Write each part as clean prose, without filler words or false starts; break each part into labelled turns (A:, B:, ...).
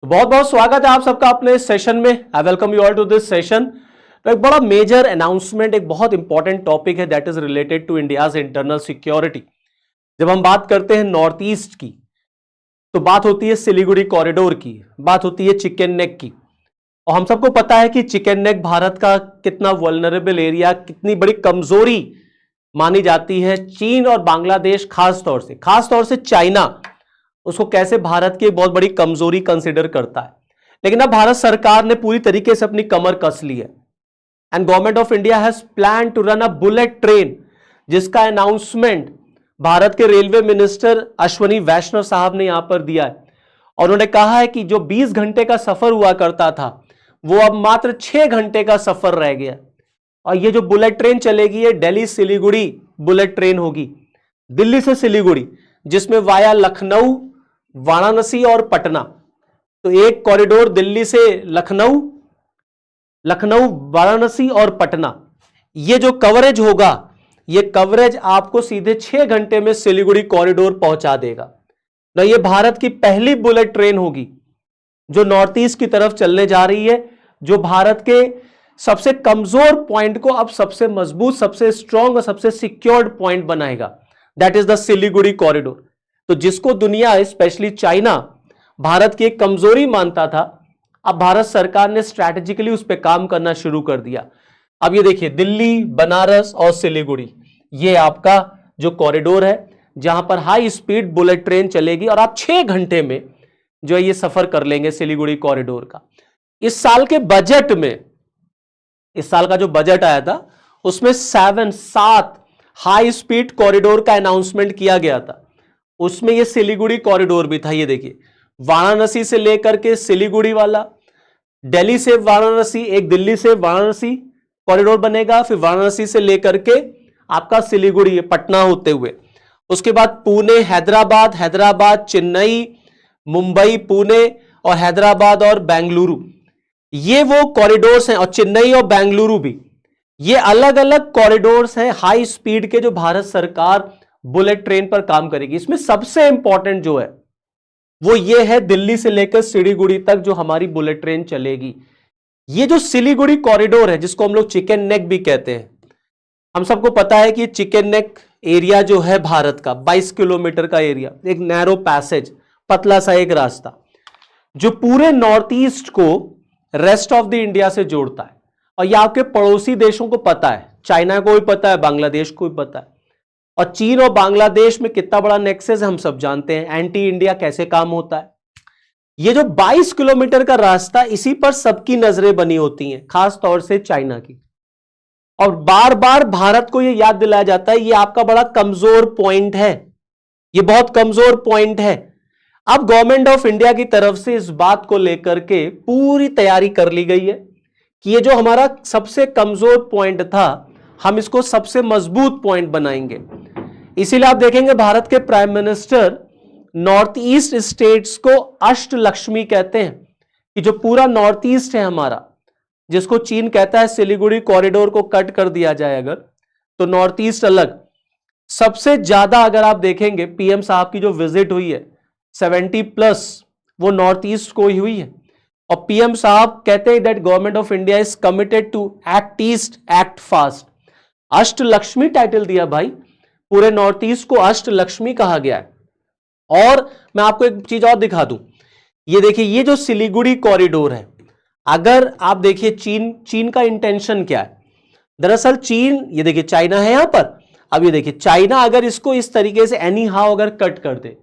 A: बहुत बहुत स्वागत है आप सबका अपने इस सेशन में। I welcome you all to this session. तो एक बड़ा मेजर अनाउंसमेंट, एक बहुत इंपॉर्टेंट टॉपिक है that is related to India's internal security. जब हम बात करते हैं नॉर्थ ईस्ट की तो बात होती है सिलीगुड़ी कॉरिडोर की, बात होती है चिकन नेक की। और हम सबको पता है कि चिकन नेक भारत का कितना वल्नरेबल एरिया, कितनी बड़ी कमजोरी मानी जाती है। चीन और बांग्लादेश खास तौर से चाइना उसको कैसे भारत की बहुत बड़ी कमजोरी कंसिडर करता है। लेकिन अब भारत सरकार ने पूरी तरीके से अपनी कमर कस ली है and government of India has plan to run a bullet train, जिसका अनाउंसमेंट भारत के रेलवे मिनिस्टर अश्वनी वैष्णव साहब ने यहां पर दिया है। और उन्होंने कहा है कि जो 20 घंटे का सफर हुआ करता था वो अब मात्र 6 घंटे का सफर रह गया। और ये जो बुलेट ट्रेन चलेगी ये दिल्ली सिलीगुड़ी बुलेट ट्रेन होगी, दिल्ली से सिलीगुड़ी, जिसमें वाया लखनऊ, वाराणसी और पटना। तो एक कॉरिडोर दिल्ली से लखनऊ, लखनऊ वाराणसी और पटना, ये जो कवरेज होगा ये कवरेज आपको सीधे 6 घंटे में सिलीगुड़ी कॉरिडोर पहुंचा देगा। ना ये भारत की पहली बुलेट ट्रेन होगी जो नॉर्थ ईस्ट की तरफ चलने जा रही है, जो भारत के सबसे कमजोर पॉइंट को अब सबसे मजबूत, सबसे स्ट्रॉन्ग और सबसे सिक्योर्ड पॉइंट बनाएगा। That is the Siliguri corridor. तो जिसको दुनिया स्पेशली चाइना भारत की एक कमजोरी मानता था, अब भारत सरकार ने स्ट्रैटेजिकली उस पर काम करना शुरू कर दिया। अब ये देखिए दिल्ली, बनारस और सिलीगुड़ी, ये आपका जो कॉरिडोर है जहां पर हाई स्पीड बुलेट ट्रेन चलेगी और आप 6 घंटे में जो है ये सफर कर लेंगे सिलीगुड़ी कॉरिडोर का। इस साल के बजट में, इस साल का जो बजट आया था उसमें 7 हाई स्पीड कॉरिडोर का अनाउंसमेंट किया गया था। उसमें ये सिलीगुड़ी कॉरिडोर भी था। ये देखिए वाराणसी से लेकर के सिलीगुड़ी वाला, दिल्ली से वाराणसी, एक दिल्ली से वाराणसी कॉरिडोर बनेगा, फिर वाराणसी से लेकर के आपका सिलीगुड़ी पटना होते हुए, उसके बाद पुणे, हैदराबाद, हैदराबाद चेन्नई, मुंबई, पुणे और हैदराबाद और बेंगलुरु, ये वो कॉरिडोर्स हैं। और चेन्नई और बेंगलुरु भी, ये अलग अलग कॉरिडोर्स हैं हाई स्पीड के जो भारत सरकार बुलेट ट्रेन पर काम करेगी। इसमें सबसे इंपॉर्टेंट जो है वो ये है दिल्ली से लेकर सिलीगुड़ी तक जो हमारी बुलेट ट्रेन चलेगी। ये जो सिलीगुड़ी कॉरिडोर है जिसको हम लोग चिकन नेक भी कहते हैं, हम सबको पता है कि चिकन नेक एरिया जो है भारत का 22 किलोमीटर का एरिया, एक नैरो पैसेज, पतला सा एक रास्ता जो पूरे नॉर्थ ईस्ट को रेस्ट ऑफ द इंडिया से जोड़ता है। और यह आपके पड़ोसी देशों को पता है, चाइना को भी पता है, बांग्लादेश को भी पता है। और चीन और बांग्लादेश में कितना बड़ा नेक्सस है हम सब जानते हैं, एंटी इंडिया कैसे काम होता है। ये जो 22 किलोमीटर का रास्ता, इसी पर सबकी नजरें बनी होती हैं, खास तौर से चाइना की। और बार बार भारत को यह याद दिलाया जाता है ये आपका बड़ा कमजोर पॉइंट है, ये बहुत कमजोर पॉइंट है। अब गवर्नमेंट ऑफ इंडिया की तरफ से इस बात को लेकर के पूरी तैयारी कर ली गई है कि ये जो हमारा सबसे कमजोर पॉइंट था हम इसको सबसे मजबूत पॉइंट बनाएंगे। इसीलिए आप देखेंगे भारत के prime minister north east states को अष्टलक्ष्मी कहते हैं, कि जो पूरा नॉर्थ ईस्ट है हमारा, जिसको चीन कहता है सिलीगुड़ी कॉरिडोर को कट कर दिया जाए अगर, तो नॉर्थ ईस्ट अलग। सबसे ज्यादा अगर आप देखेंगे पीएम साहब की जो विजिट हुई है 70+, वो नॉर्थ ईस्ट को ही हुई है। और पीएम साहब कहते हैं that government of India is committed to act east, act fast. Ashtalakshmi title दिया भाई, पूरे नॉर्थ ईस्ट को अष्टलक्ष्मी कहा गया है। और मैं आपको एक चीज और दिखा दूं, ये देखिए ये जो सिलीगुड़ी कॉरिडोर है, अगर आप देखिए चीन का इंटेंशन क्या है। दरअसल चीन, ये देखिए चाइना है यहां पर, अब ये देखिए चाइना अगर इसको इस तरीके से एनी हाउ अगर कट कर दे,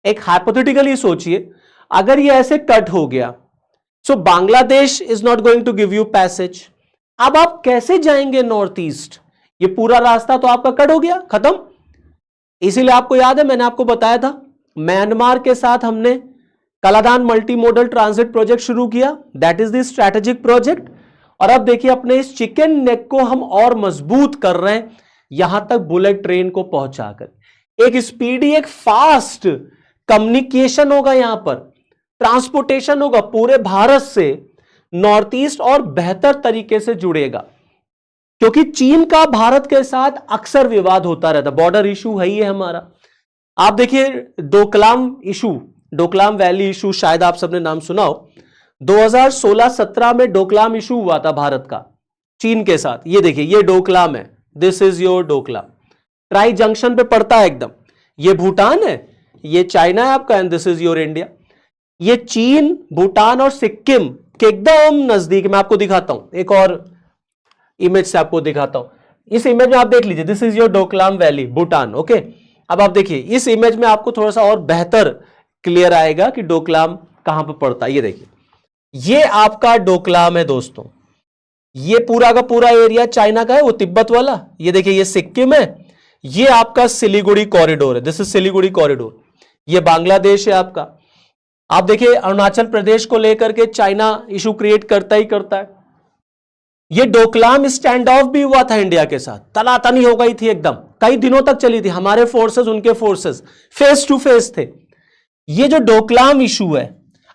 A: एक हाइपोथेटिकली सोचिए अगर ये ऐसे कट हो गया, so Bangladesh is not going to give you passage. अब आप कैसे जाएंगे नॉर्थ ईस्ट? ये पूरा रास्ता तो आपका कट हो गया, खत्म। इसीलिए आपको याद है मैंने आपको बताया था म्यांमार के साथ हमने Kaladan multi modal transit project शुरू किया, that is the strategic project. और अब देखिए अपने इस चिकन नेक को हम और मजबूत कर रहे हैं, यहां तक बुलेट ट्रेन को पहुंचाकर एक स्पीडी, एक फास्ट कम्युनिकेशन होगा, यहां पर ट्रांसपोर्टेशन होगा पूरे भारत से नॉर्थ ईस्ट और बेहतर तरीके से जुड़ेगा। क्योंकि चीन का भारत के साथ अक्सर विवाद होता रहता, बॉर्डर इशू है ही है हमारा। आप देखिए Doklam issue, Doklam valley issue शायद आप सबने नाम सुना हो। 2016-17 में डोकलाम इशू हुआ था भारत का चीन के साथ। ये देखिए, ये डोकलाम है, this is your Doklam, tri junction पे पड़ता है एकदम। ये भूटान है, ये चाइना है आपका, and this is your India. ये चीन, भूटान और सिक्किम के एकदम नजदीक। मैं आपको दिखाता हूं, एक और इमेज से आपको दिखाता हूं। इस इमेज में आप देख लीजिए, this is your Doklam valley, Bhutan. Okay, अब आप देखिए इस इमेज में आपको थोड़ा सा और बेहतर क्लियर आएगा कि डोकलाम कहां पर पड़ता है। ये देखिए, ये आपका डोकलाम है दोस्तों। ये पूरा का पूरा एरिया चाइना का है, वो तिब्बत वाला। ये देखिए, ये सिक्किम है, ये आपका सिलीगुड़ी कॉरिडोर है, दिस इज सिलीगुड़ी कॉरिडोर। ये बांग्लादेश है आपका। आप देखिए, अरुणाचल प्रदेश को लेकर के चाइना इशू क्रिएट करता ही करता है। ये डोकलाम स्टैंड ऑफ भी हुआ था इंडिया के साथ, तनातनी हो गई थी एकदम, कई दिनों तक चली थी। हमारे फोर्सेस, उनके फोर्सेस फेस टू फेस थे। ये जो डोकलाम इशू है,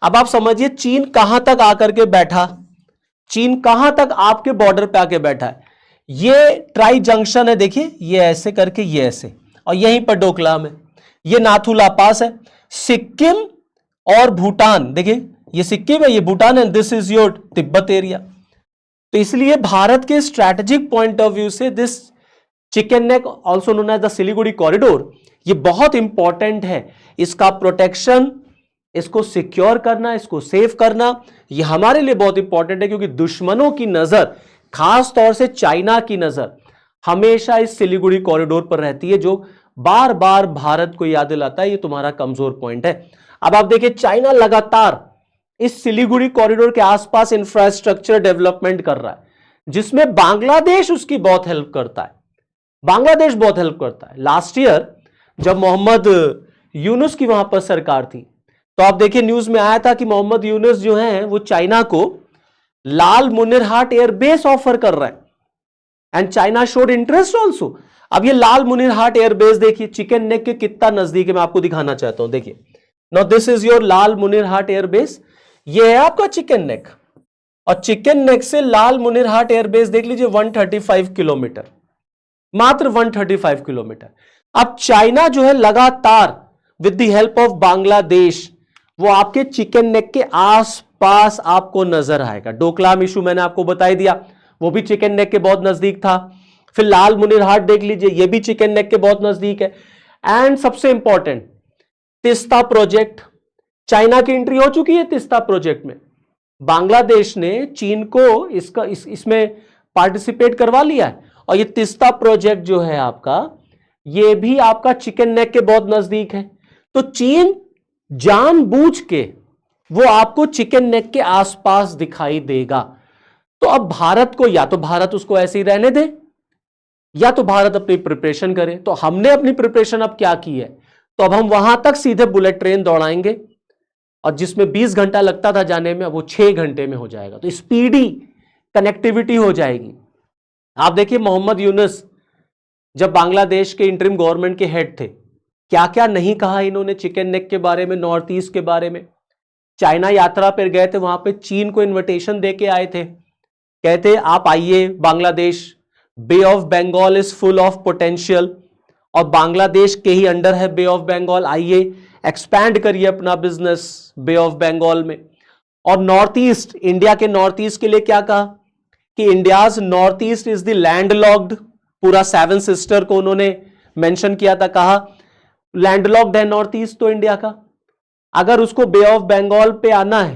A: अब आप समझिए चीन कहां तक आकर के बैठा, चीन कहां तक आपके बॉर्डर पे आके बैठा है। ये ट्राई जंक्शन है, देखिए ये ऐसे करके, ये ऐसे, और यहीं पर डोकलाम है। ये नाथुला पास है, सिक्किम और भूटान, देखिए ये सिक्किम है, ये भूटान है, this is your Tibet area. तो इसलिए भारत के स्ट्रैटेजिक पॉइंट ऑफ व्यू से this chicken neck also known as the Siliguri corridor, ये बहुत इंपॉर्टेंट है। इसका प्रोटेक्शन, इसको सिक्योर करना, इसको सेव करना, ये हमारे लिए बहुत इंपॉर्टेंट है, क्योंकि दुश्मनों की नजर, खास तौर से चाइना की नजर हमेशा इस सिलीगुड़ी कॉरिडोर पर रहती है, जो बार बार भारत को याद दिलाता है ये तुम्हारा कमजोर पॉइंट है। अब आप देखिए, चाइना लगातार इस सिलीगुड़ी कॉरिडोर के आसपास इंफ्रास्ट्रक्चर डेवलपमेंट कर रहा है, जिसमें बांग्लादेश उसकी बहुत हेल्प करता है। बांग्लादेश बहुत हेल्प करता है। लास्ट ईयर जब मोहम्मद यूनुस की वहां पर सरकार थी, तो आप देखिए न्यूज में आया था कि मोहम्मद यूनुस जो है वो चाइना को लाल मुनिरहाट एयरबेस ऑफर कर रहा है, and China showed interest also. अब ये लाल मुनिरहाट एयरबेस देखिए चिकन नेक के कितना नजदीक है, मैं आपको दिखाना चाहता हूं। देखिए, now this is your Lalmonirhat airbase, ये है आपका चिकन नेक, और चिकन नेक से लाल मुनिरहाट एयरबेस देख लीजिए 135 किलोमीटर, मात्र 135 किलोमीटर। अब चाइना जो है लगातार with the help of Bangladesh, वो आपके चिकन नेक के आसपास आपको नजर आएगा। डोकलाम इशू मैंने आपको बता ही दिया, वो भी चिकन नेक के बहुत नजदीक था। फिर लाल मुनिरहाट देख लीजिए, ये भी चिकन नेक के बहुत नजदीक है। एंड सबसे इंपॉर्टेंट, तिस्ता प्रोजेक्ट, चाइना की एंट्री हो चुकी है तिस्ता प्रोजेक्ट में। बांग्लादेश ने चीन को इसमें पार्टिसिपेट करवा लिया है, और ये तिस्ता प्रोजेक्ट जो है आपका, ये भी आपका चिकन नेक के बहुत नजदीक है। तो चीन जानबूझ के वो आपको चिकन नेक के आसपास दिखाई देगा। तो अब भारत को, या तो भारत उसको ऐसे ही रहने दे, या तो भारत अपनी प्रिपरेशन करे। तो हमने अपनी प्रिपरेशन अब क्या की है, तो अब हम वहां तक सीधे बुलेट ट्रेन दौड़ाएंगे, और जिसमें 20 घंटा लगता था जाने में, वो 6 घंटे में हो जाएगा। तो स्पीडी कनेक्टिविटी हो जाएगी। आप देखिए, मोहम्मद यूनुस जब बांग्लादेश के इंटरिम गवर्नमेंट के हेड थे, क्या क्या नहीं कहा इन्होंने चिकन नेक के बारे में, नॉर्थ ईस्ट के बारे में। चाइना यात्रा पर गए थे, वहां पे चीन को इनविटेशन देके आए थे, कहते आप आइए Bangladesh, bay of Bengal is full of potential, और बांग्लादेश के ही अंडर है बे ऑफ बंगाल, आइए एक्सपैंड करिए अपना बिजनेस बे ऑफ बंगाल में। और नॉर्थ ईस्ट, इंडिया के नॉर्थ ईस्ट के लिए क्या कहा कि India's north east is the landlocked, पूरा 7 सिस्टर को उन्होंने मेंशन किया था, कहा लैंडलॉक्ड है नॉर्थ ईस्ट तो इंडिया का, अगर उसको बे ऑफ बंगाल पे आना है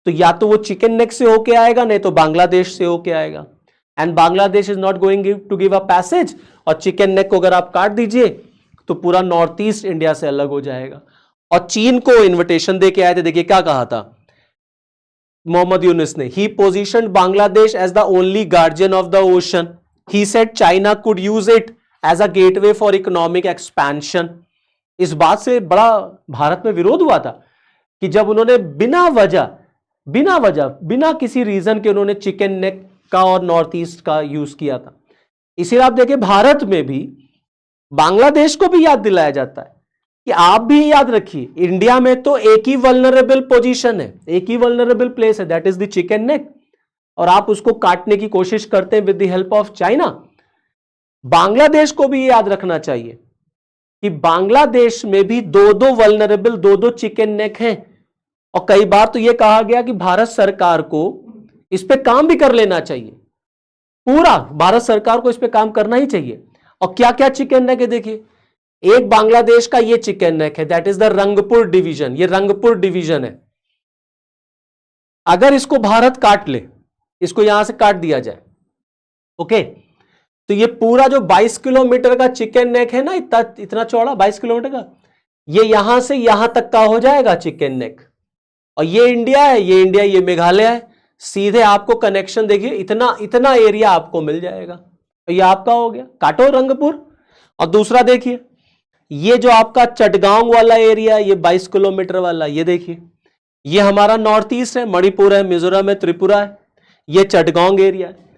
A: तो या तो वो चिकन नेक से होके आएगा, नहीं तो बांग्लादेश से होके आएगा। And Bangladesh is not going to give a passage, और चिकन नेक को अगर आप काट दीजिए तो पूरा नॉर्थ ईस्ट इंडिया से अलग हो जाएगा। और चीन को इनविटेशन देके आए थे, देखिए क्या कहा था मोहम्मद यूनुस ने, he positioned Bangladesh as the only guardian of the ocean, he said China could use it as a gateway for economic expansion. इस बात से बड़ा भारत में विरोध हुआ था कि जब उन्होंने बिना किसी रीजन के उन्होंने चिकन नेक का और नॉर्थ ईस्ट का यूज किया था। इसीलिए आप देखिए, भारत में भी बांग्लादेश को भी याद दिलाया जाता है कि आप भी याद रखिए, इंडिया में तो एक ही वल्नरेबल पोजीशन है, एक ही वल्नरेबल प्लेस है, that is the chicken neck, और आप उसको काटने की कोशिश करते हैं with the help of China. Bangladesh को भी याद रखना चाहिए कि बांग्लादेश में भी दो दो वल्नरेबल, दो दो चिकन नेक हैं। और कई बार तो यह कहा गया कि भारत सरकार को इस पे काम भी कर लेना चाहिए, पूरा भारत सरकार को इस पे काम करना ही चाहिए। और क्या क्या चिकन नेक है देखिए, एक बांग्लादेश का ये चिकन नेक है, that is the Rangpur division. ये रंगपुर डिवीजन है। अगर इसको भारत काट ले, इसको यहां से काट दिया जाए, ओके, तो ये पूरा जो 22 किलोमीटर का चिकन नेक है ना, इतना चौड़ा 22 किलोमीटर का, ये यहां से यहां तक का हो जाएगा चिकन नेक। और ये इंडिया है, ये इंडिया, ये मेघालय है। सीधे आपको कनेक्शन देखिए, इतना इतना एरिया आपको मिल जाएगा। तो ये आपका हो गया, काटो रंगपुर। और दूसरा देखिए, ये जो आपका चटगांव वाला एरिया है, ये 22 किलोमीटर वाला, ये देखिए, ये हमारा नॉर्थ ईस्ट है, मणिपुर है, मिजोरम है, त्रिपुरा है, ये चटगांव एरिया है।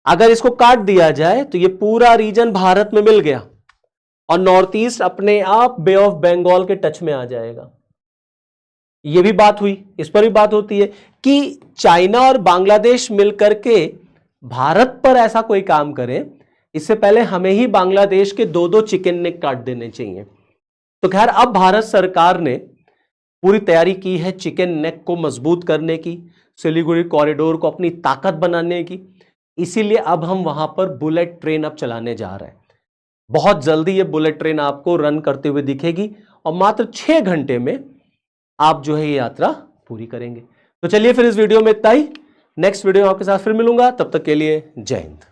A: अगर इसको काट दिया जाए तो ये पूरा रीजन भारत में मिल गया और नॉर्थ ईस्ट अपने आप बे ऑफ बंगाल के टच में आ जाएगा। ये भी बात हुई, इस पर भी बात होती है कि चाइना और बांग्लादेश मिलकर के भारत पर ऐसा कोई काम करे, इससे पहले हमें ही बांग्लादेश के दो दो चिकन नेक काट देने चाहिए। तो खैर, अब भारत सरकार ने पूरी तैयारी की है चिकन नेक को मजबूत करने की, सिलीगुड़ी कॉरिडोर को अपनी ताकत बनाने की। इसीलिए अब हम वहां पर बुलेट ट्रेन अब चलाने जा रहे हैं। बहुत जल्दी ये बुलेट ट्रेन आपको रन करते हुए दिखेगी और मात्र 6 घंटे में आप जो है ये यात्रा पूरी करेंगे। तो चलिए फिर इस वीडियो में इतना ही। नेक्स्ट वीडियो में आपके साथ फिर मिलूंगा, तब तक के लिए जय हिंद।